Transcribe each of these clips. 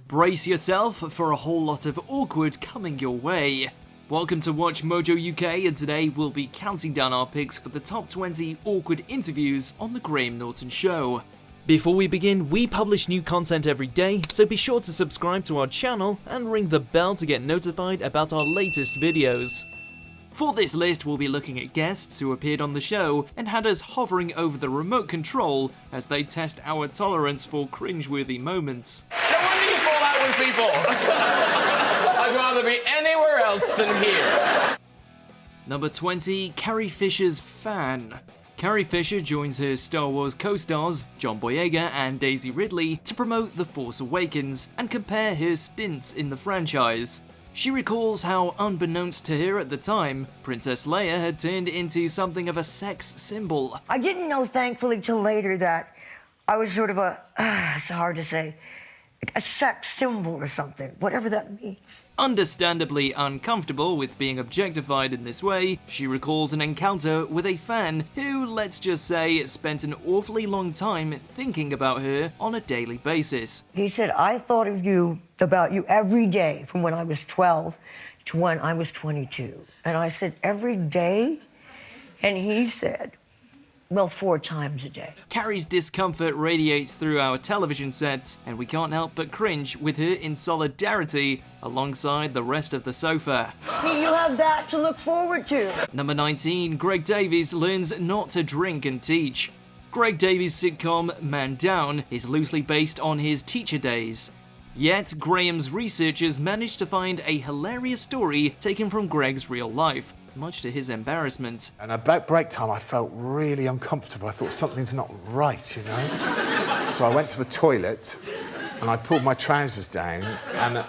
Brace yourself for a whole lot of awkward coming your way. Welcome to WatchMojo UK, and today we'll be counting down our picks for the top 20 awkward interviews on the Graham Norton Show. Before we begin, we publish new content every day, so be sure to subscribe to our channel and ring the bell to get notified about our latest videos. For this list, we'll be looking at guests who appeared on the show and had us hovering over the remote control as they test our tolerance for cringeworthy moments. No wonder you fall out with people. I'd rather be anywhere else than here. Number 20, Carrie Fisher's fan. Carrie Fisher joins her Star Wars co-stars, John Boyega and Daisy Ridley, to promote The Force Awakens and compare her stints in the franchise. She recalls how, unbeknownst to her at the time, Princess Leia had turned into something of a sex symbol. I didn't know, thankfully, till later that I was sort of it's hard to say, a sex symbol or something, whatever that means. Understandably uncomfortable with being objectified in this way, she recalls an encounter with a fan who, let's just say, spent an awfully long time thinking about her on a daily basis. He said, I thought about you every day from when I was 12 to when I was 22. And I said, every day? And he said, well, 4 times a day. Carrie's discomfort radiates through our television sets, and we can't help but cringe with her in solidarity alongside the rest of the sofa. See, you have that to look forward to. Number 19, Greg Davies learns not to drink and teach. Greg Davies' sitcom Man Down is loosely based on his teacher days. Yet, Graham's researchers managed to find a hilarious story taken from Greg's real life, much to his embarrassment. And about break time, I felt really uncomfortable. I thought something's not right, you know? So I went to the toilet and I pulled my trousers down, and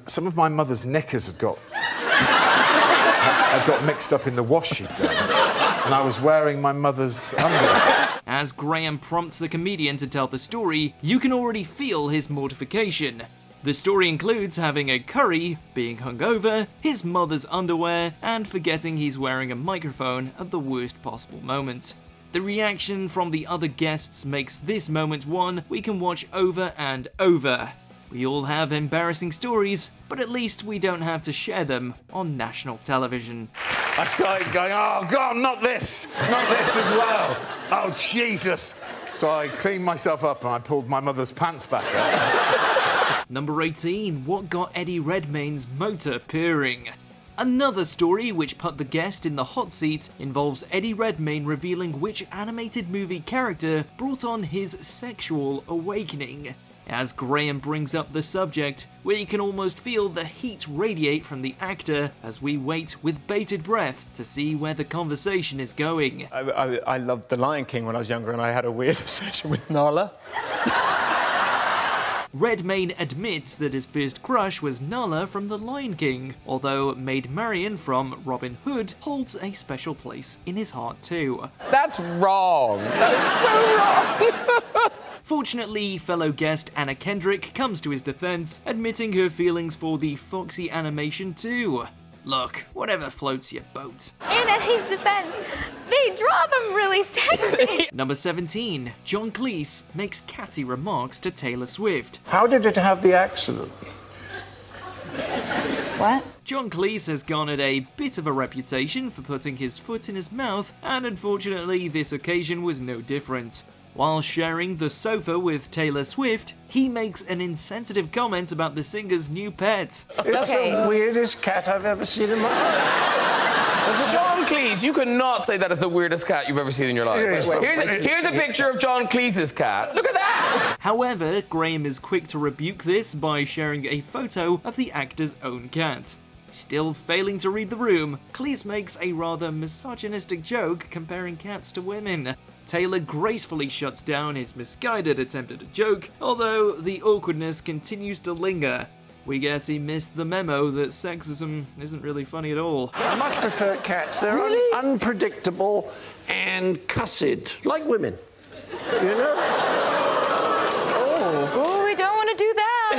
some of my mother's knickers had got mixed up in the wash she'd done, and I was wearing my mother's underwear. As Graham prompts the comedian to tell the story, you can already feel his mortification. The story includes having a curry, being hungover, his mother's underwear, and forgetting he's wearing a microphone at the worst possible moment. The reaction from the other guests makes this moment one we can watch over and over. We all have embarrassing stories, but at least we don't have to share them on national television. I started going, oh, God, not this as well. Oh, Jesus. So I cleaned myself up and I pulled my mother's pants back up. Number 18, what got Eddie Redmayne's motor purring? Another story which put the guest in the hot seat involves Eddie Redmayne revealing which animated movie character brought on his sexual awakening. As Graham brings up the subject, we can almost feel the heat radiate from the actor as we wait with bated breath to see where the conversation is going. I loved The Lion King when I was younger, and I had a weird obsession with Nala. Redmayne admits that his first crush was Nala from The Lion King, although Maid Marian from Robin Hood holds a special place in his heart too. That's wrong. That is so wrong. Fortunately, fellow guest Anna Kendrick comes to his defense, admitting her feelings for the foxy animation too. Look, whatever floats your boat. In Eddie's defense, they draw them really sexy. Number 17, John Cleese makes catty remarks to Taylor Swift. How did it have the accident? What? John Cleese has garnered a bit of a reputation for putting his foot in his mouth, and unfortunately this occasion was no different. While sharing the sofa with Taylor Swift, he makes an insensitive comment about the singer's new pet. It's the weirdest cat I've ever seen in my life. John Cleese, you could not say that is the weirdest cat you've ever seen in your life. Here's a picture of John Cleese's cat. Look at that! However, Graham is quick to rebuke this by sharing a photo of the actor's own cat. Still failing to read the room, Cleese makes a rather misogynistic joke comparing cats to women. Taylor gracefully shuts down his misguided attempt at a joke, although the awkwardness continues to linger. We guess he missed the memo that sexism isn't really funny at all. I much prefer cats. They're unpredictable and cussed, like women. You know? Oh, we don't want to do that.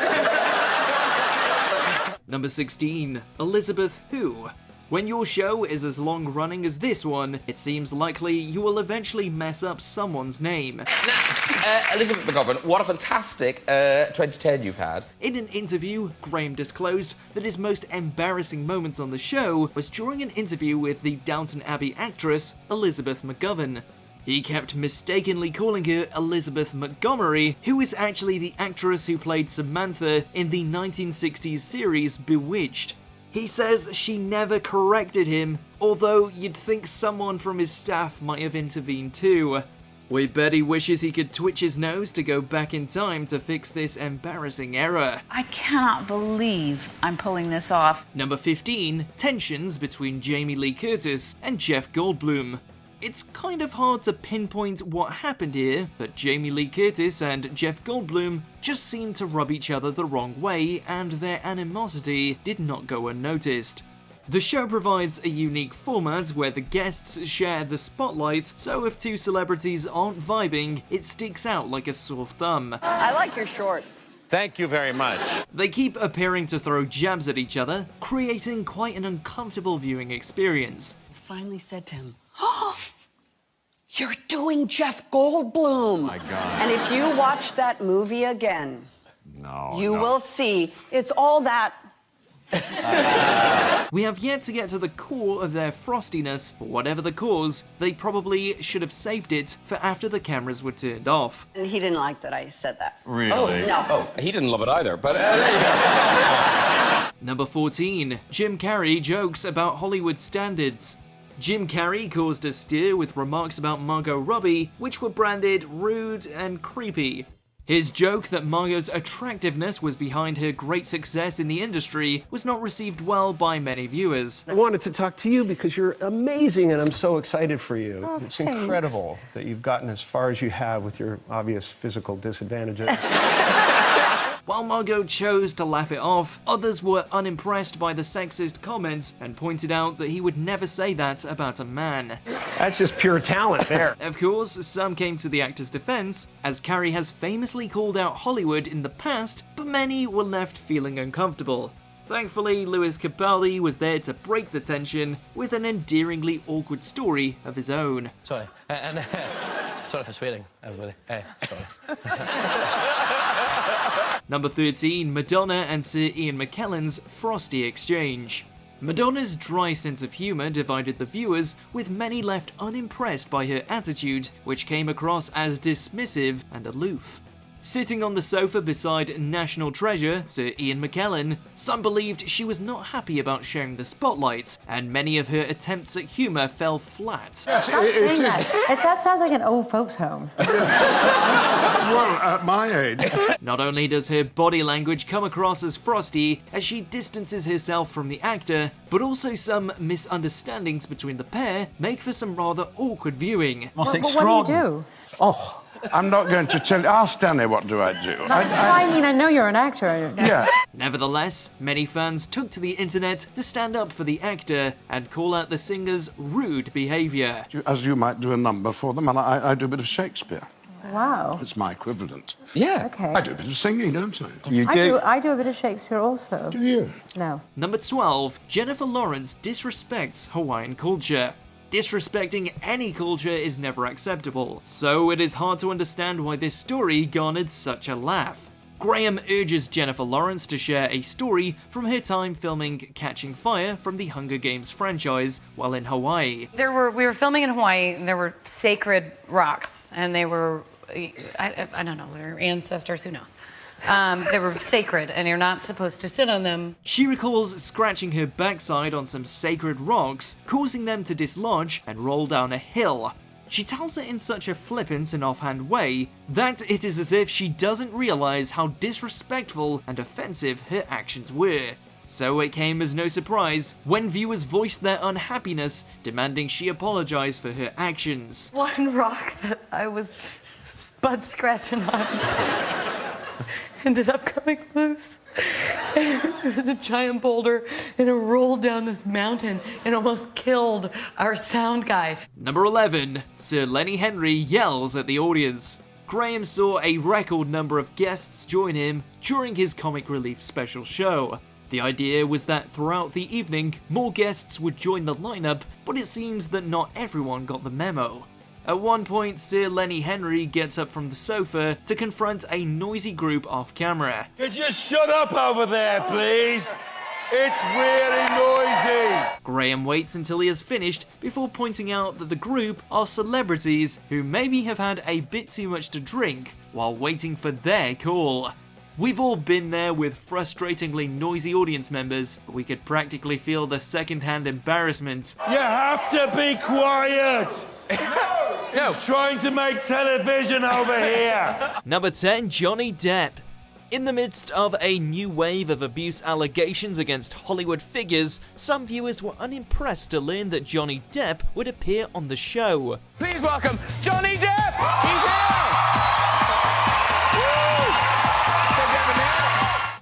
Number 16, Elizabeth Who. When your show is as long-running as this one, it seems likely you will eventually mess up someone's name. Now, Elizabeth McGovern, what a fantastic 2010 you've had. In an interview, Graham disclosed that his most embarrassing moments on the show was during an interview with the Downton Abbey actress Elizabeth McGovern. He kept mistakenly calling her Elizabeth Montgomery, who is actually the actress who played Samantha in the 1960s series Bewitched. He says she never corrected him, although you'd think someone from his staff might have intervened too. We bet he wishes he could twitch his nose to go back in time to fix this embarrassing error. I cannot believe I'm pulling this off. Number 15, tensions between Jamie Lee Curtis and Jeff Goldblum. It's kind of hard to pinpoint what happened here, but Jamie Lee Curtis and Jeff Goldblum just seemed to rub each other the wrong way, and their animosity did not go unnoticed. The show provides a unique format where the guests share the spotlight, so if two celebrities aren't vibing, it sticks out like a sore thumb. I like your shorts. Thank you very much. They keep appearing to throw jabs at each other, creating quite an uncomfortable viewing experience. Finally said to him, "Oh, you're doing Jeff Goldblum." My God. And if you watch that movie again, you will see it's all that. We have yet to get to the core of their frostiness, but whatever the cause, they probably should have saved it for after the cameras were turned off. And he didn't like that I said that. Really? Oh, no. Oh, he didn't love it either, but there you go. Number 14. Jim Carrey jokes about Hollywood standards. Jim Carrey caused a stir with remarks about Margot Robbie, which were branded rude and creepy. His joke that Margot's attractiveness was behind her great success in the industry was not received well by many viewers. I wanted to talk to you because you're amazing and I'm so excited for you. Oh, it's thanks. incredible that you've gotten as far as you have with your obvious physical disadvantages. While Margot chose to laugh it off, others were unimpressed by the sexist comments and pointed out that he would never say that about a man. That's just pure talent there. Of course, some came to the actor's defense, as Carrie has famously called out Hollywood in the past, but many were left feeling uncomfortable. Thankfully, Lewis Capaldi was there to break the tension with an endearingly awkward story of his own. Sorry, and sorry for swearing, everybody. Sorry. Number 13, Madonna and Sir Ian McKellen's frosty exchange. Madonna's dry sense of humour divided the viewers, with many left unimpressed by her attitude, which came across as dismissive and aloof. Sitting on the sofa beside national treasure, Sir Ian McKellen, some believed she was not happy about sharing the spotlight, and many of her attempts at humour fell flat. Yes, it is. That sounds like an old folks' home. Well, at my age. Not only does her body language come across as frosty as she distances herself from the actor, but also some misunderstandings between the pair make for some rather awkward viewing. What do you do? Oh, I'm not going to tell you. Ask Danny what do I do. I know you're an actor. Yeah. Nevertheless, many fans took to the internet to stand up for the actor and call out the singer's rude behaviour. As you might do a number for them, and I do a bit of Shakespeare. Wow. It's my equivalent. Yeah. Okay. I do a bit of singing, don't I? You I do a bit of Shakespeare also. Do you? No. Number 12. Jennifer Lawrence disrespects Hawaiian culture. Disrespecting any culture is never acceptable, so it is hard to understand why this story garnered such a laugh. Graham urges Jennifer Lawrence to share a story from her time filming Catching Fire from the Hunger Games franchise while in Hawaii. We were filming in Hawaii, and there were sacred rocks, and they were, I don't know, their ancestors, who knows. They were sacred, and you're not supposed to sit on them. She recalls scratching her backside on some sacred rocks, causing them to dislodge and roll down a hill. She tells it in such a flippant and offhand way that it is as if she doesn't realise how disrespectful and offensive her actions were. So it came as no surprise when viewers voiced their unhappiness, demanding she apologise for her actions. One rock that I was spud scratching on ended up coming loose. It was a giant boulder, and it rolled down this mountain and almost killed our sound guy. Number 11. Sir Lenny Henry yells at the audience. Graham saw a record number of guests join him during his comic relief special show. The idea was that throughout the evening, more guests would join the lineup, but it seems that not everyone got the memo. At one point, Sir Lenny Henry gets up from the sofa to confront a noisy group off camera. Could you shut up over there, please? It's really noisy! Graham waits until he has finished before pointing out that the group are celebrities who maybe have had a bit too much to drink while waiting for their call. We've all been there with frustratingly noisy audience members, but we could practically feel the second-hand embarrassment. You have to be quiet! No. He's trying to make television over here! Number 10, Johnny Depp. In the midst of a new wave of abuse allegations against Hollywood figures, some viewers were unimpressed to learn that Johnny Depp would appear on the show. Please welcome Johnny Depp! He's here!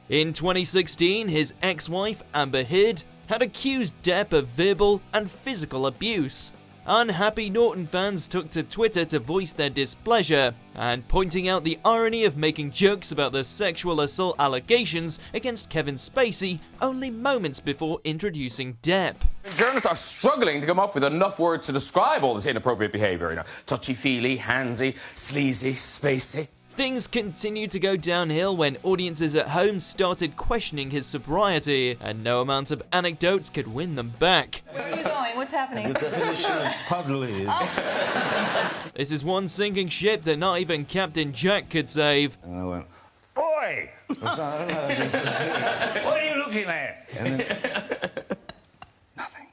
In 2016, his ex-wife, Amber Heard, had accused Depp of verbal and physical abuse. Unhappy Norton fans took to Twitter to voice their displeasure, and pointing out the irony of making jokes about the sexual assault allegations against Kevin Spacey only moments before introducing Depp. Journalists are struggling to come up with enough words to describe all this inappropriate behaviour. You know, touchy-feely, handsy, sleazy, spacey. Things continued to go downhill when audiences at home started questioning his sobriety, and no amount of anecdotes could win them back. Where are you going? What's happening? The definition of puddly is... This is one sinking ship that not even Captain Jack could save. And I went, "Oi! What are you looking at?" And then... Nothing.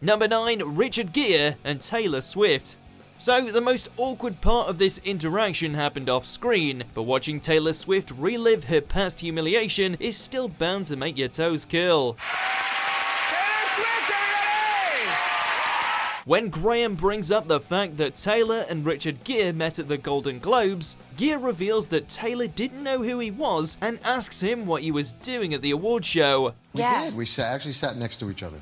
Number 9, Richard Gere and Taylor Swift. So, the most awkward part of this interaction happened off-screen, but watching Taylor Swift relive her past humiliation is still bound to make your toes curl. Taylor Swift, everybody! When Graham brings up the fact that Taylor and Richard Gere met at the Golden Globes, Gere reveals that Taylor didn't know who he was and asks him what he was doing at the award show. We did. We actually sat next to each other.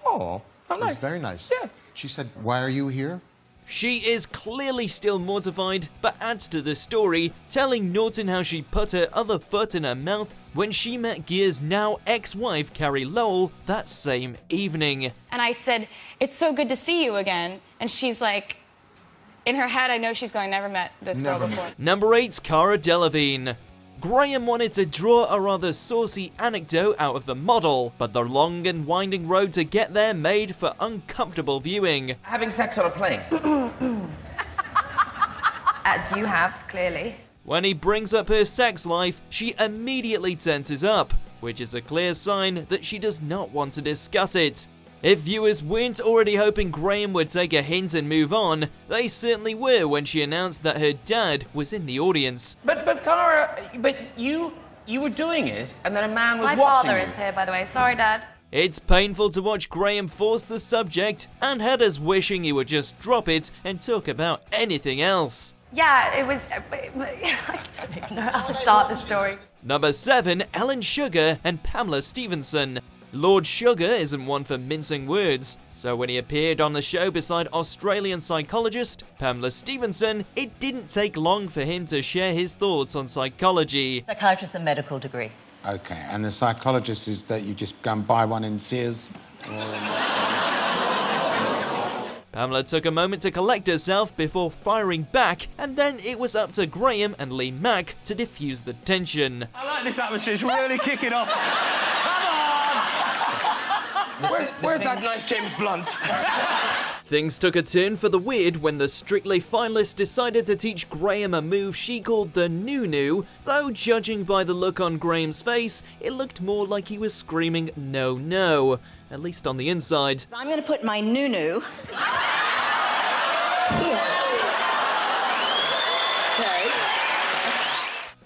Oh, how nice. It was very nice. Yeah. She said, "Why are you here?" She is clearly still mortified, but adds to the story, telling Norton how she put her other foot in her mouth when she met Gere's now ex-wife, Carrie Lowell, that same evening. And I said, "It's so good to see you again." And she's like, in her head, I know she's going, "Never met this girl before." Number 8, Cara Delevingne. Graham wanted to draw a rather saucy anecdote out of the model, but the long and winding road to get there made for uncomfortable viewing. Having sex on a plane. As you have, clearly. When he brings up her sex life, she immediately tenses up, which is a clear sign that she does not want to discuss it. If viewers weren't already hoping Graham would take a hint and move on, they certainly were when she announced that her dad was in the audience. But Cara, you were doing it, and then a man was My watching father you. is here, by the way. Sorry, Dad. It's painful to watch Graham force the subject, and had us wishing he would just drop it and talk about anything else. Yeah, it was... I don't even know how to start this story. Number 7, Alan Sugar and Pamela Stephenson. Lord Sugar isn't one for mincing words, so when he appeared on the show beside Australian psychologist Pamela Stephenson, it didn't take long for him to share his thoughts on psychology. Psychiatrist and medical degree. Okay, and the psychologist is that you just go and buy one in Sears? Pamela took a moment to collect herself before firing back, and then it was up to Graham and Lee Mack to diffuse the tension. I like this atmosphere, it's really kicking off. Where's that nice James Blunt? Things took a turn for the weird when the Strictly finalists decided to teach Graham a move she called the Nunu, though judging by the look on Graham's face, it looked more like he was screaming "no, no," at least on the inside. I'm going to put my Nunu here. Okay.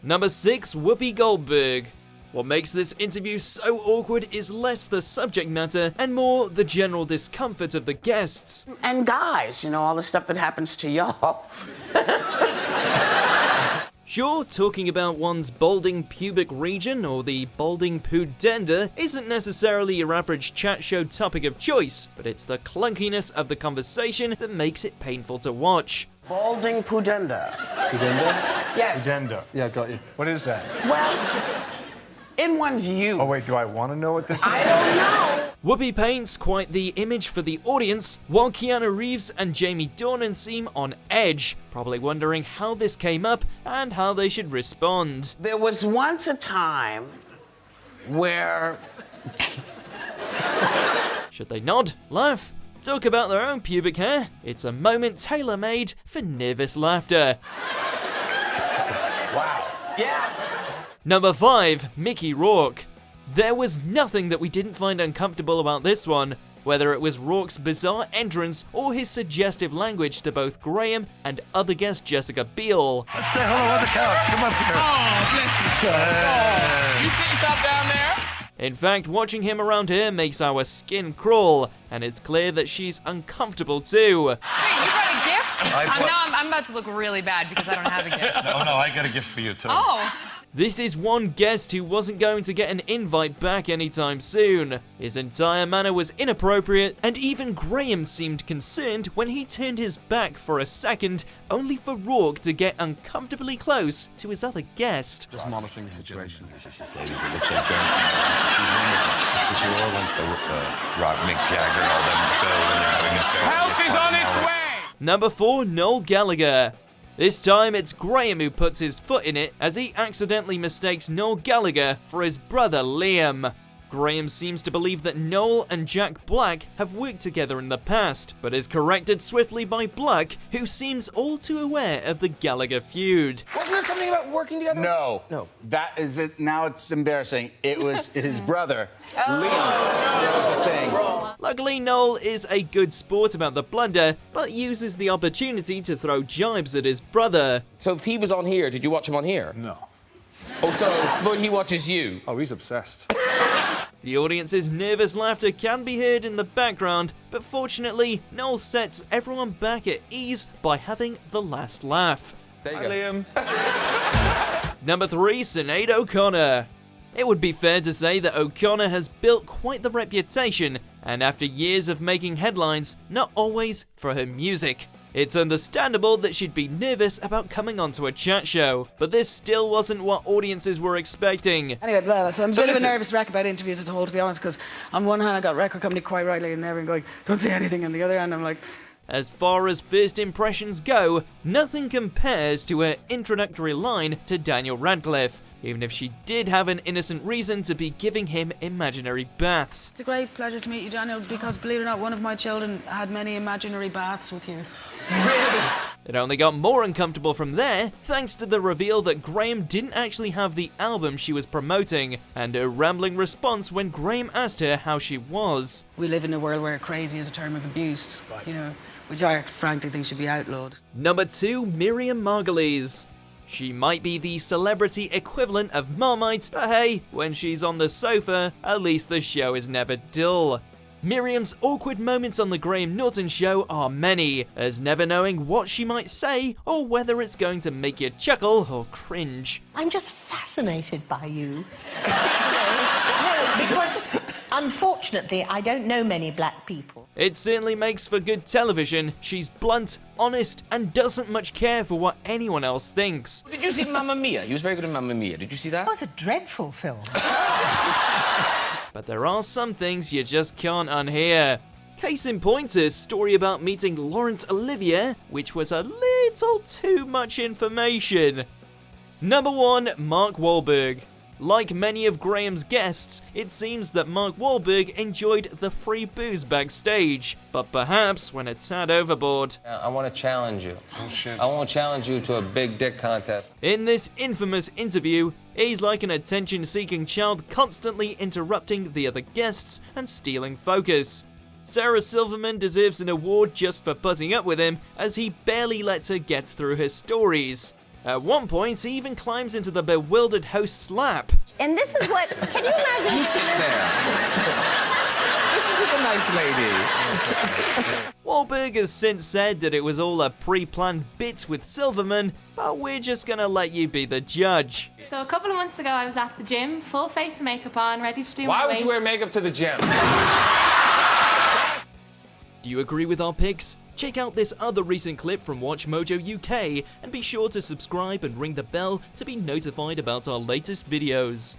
Number 6, Whoopi Goldberg. What makes this interview so awkward is less the subject matter and more the general discomfort of the guests. And guys, you know, all the stuff that happens to y'all. Sure, talking about one's balding pubic region or the balding pudenda isn't necessarily your average chat show topic of choice, but it's the clunkiness of the conversation that makes it painful to watch. Balding pudenda. Pudenda? Yes. Agenda. Yeah, got you. What is that? Well, in one's youth. Oh, wait, do I want to know what this is? I don't know. Whoopi paints quite the image for the audience, while Keanu Reeves and Jamie Dornan seem on edge, probably wondering how this came up and how they should respond. There was once a time where... Should they nod, laugh, talk about their own pubic hair? It's a moment tailor-made for nervous laughter. Wow. Yeah. Number 5, Mickey Rourke. There was nothing that we didn't find uncomfortable about this one, whether it was Rourke's bizarre entrance or his suggestive language to both Graham and other guest Jessica Biel. Let's say hello on the couch. Come up here. Oh, bless you, sir. Oh, you see yourself down there? In fact, watching him around here makes our skin crawl, and it's clear that she's uncomfortable too. Wait, you got a gift? I'm about to look really bad because I don't have a gift. Oh, no, I got a gift for you, too. Oh. This is one guest who wasn't going to get an invite back anytime soon. His entire manner was inappropriate, and even Graham seemed concerned when he turned his back for a second, only for Rourke to get uncomfortably close to his other guest. Just monitoring the situation. Help is on its way! Number 4, Noel Gallagher. This time it's Graham who puts his foot in it as he accidentally mistakes Noel Gallagher for his brother Liam. Graham seems to believe that Noel and Jack Black have worked together in the past, but is corrected swiftly by Black, who seems all too aware of the Gallagher feud. Wasn't there something about working together? No. That is it. Now it's embarrassing. It was his brother, Liam. That was the thing. Luckily, Noel is a good sport about the blunder, but uses the opportunity to throw jibes at his brother. So if he was on here, did you watch him on here? No. Oh, so, but he watches you? Oh, he's obsessed. The audience's nervous laughter can be heard in the background, but fortunately, Noel sets everyone back at ease by having the last laugh. There you go. Liam. Number 3, Sinead OConnor. It would be fair to say that O'Connor has built quite the reputation, and after years of making headlines, not always for her music. It's understandable that she'd be nervous about coming onto a chat show, but this still wasn't what audiences were expecting. Anyway, well, so I'm a bit of a nervous wreck about interviews as a whole, to be honest, because on one hand I got record company quite rightly and everyone going, don't say anything, and the other hand I'm like... As far as first impressions go, nothing compares to her introductory line to Daniel Radcliffe, even if she did have an innocent reason to be giving him imaginary baths. It's a great pleasure to meet you, Daniel, because believe it or not, one of my children had many imaginary baths with you. Really? It only got more uncomfortable from there, thanks to the reveal that Graham didn't actually have the album she was promoting, and her rambling response when Graham asked her how she was. We live in a world where crazy is a term of abuse, you know, which I frankly think should be outlawed. Number 2, Miriam Margoyles. She might be the celebrity equivalent of Marmite, but hey, when she's on the sofa, at least the show is never dull. Miriam's awkward moments on the Graham Norton Show are many, as never knowing what she might say or whether it's going to make you chuckle or cringe. I'm just fascinated by you. No, because unfortunately I don't know many black people. It certainly makes for good television. She's blunt, honest, and doesn't much care for what anyone else thinks. Did you see Mamma Mia? He was very good in Mamma Mia. Did you see that? That was a dreadful film. But there are some things you just can't unhear. Case in point, a story about meeting Laurence Olivier, which was a little too much information. Number 1, Mark Wahlberg. Like many of Graham's guests, it seems that Mark Wahlberg enjoyed the free booze backstage, but perhaps went a tad overboard. I want to challenge you. Oh, shit. I want to challenge you to a big dick contest. In this infamous interview, he's like an attention-seeking child constantly interrupting the other guests and stealing focus. Sarah Silverman deserves an award just for putting up with him, as he barely lets her get through her stories. At one point, he even climbs into the bewildered host's lap. And this is what, can you imagine? You sit there. Listen to the nice lady. Wahlberg has since said that it was all a pre-planned bit with Silverman, but we're just gonna let you be the judge. So a couple of months ago, I was at the gym, full face of makeup on, ready to do my Why would weights. you wear makeup to the gym? Do you agree with our picks? Check out this other recent clip from WatchMojo UK and be sure to subscribe and ring the bell to be notified about our latest videos.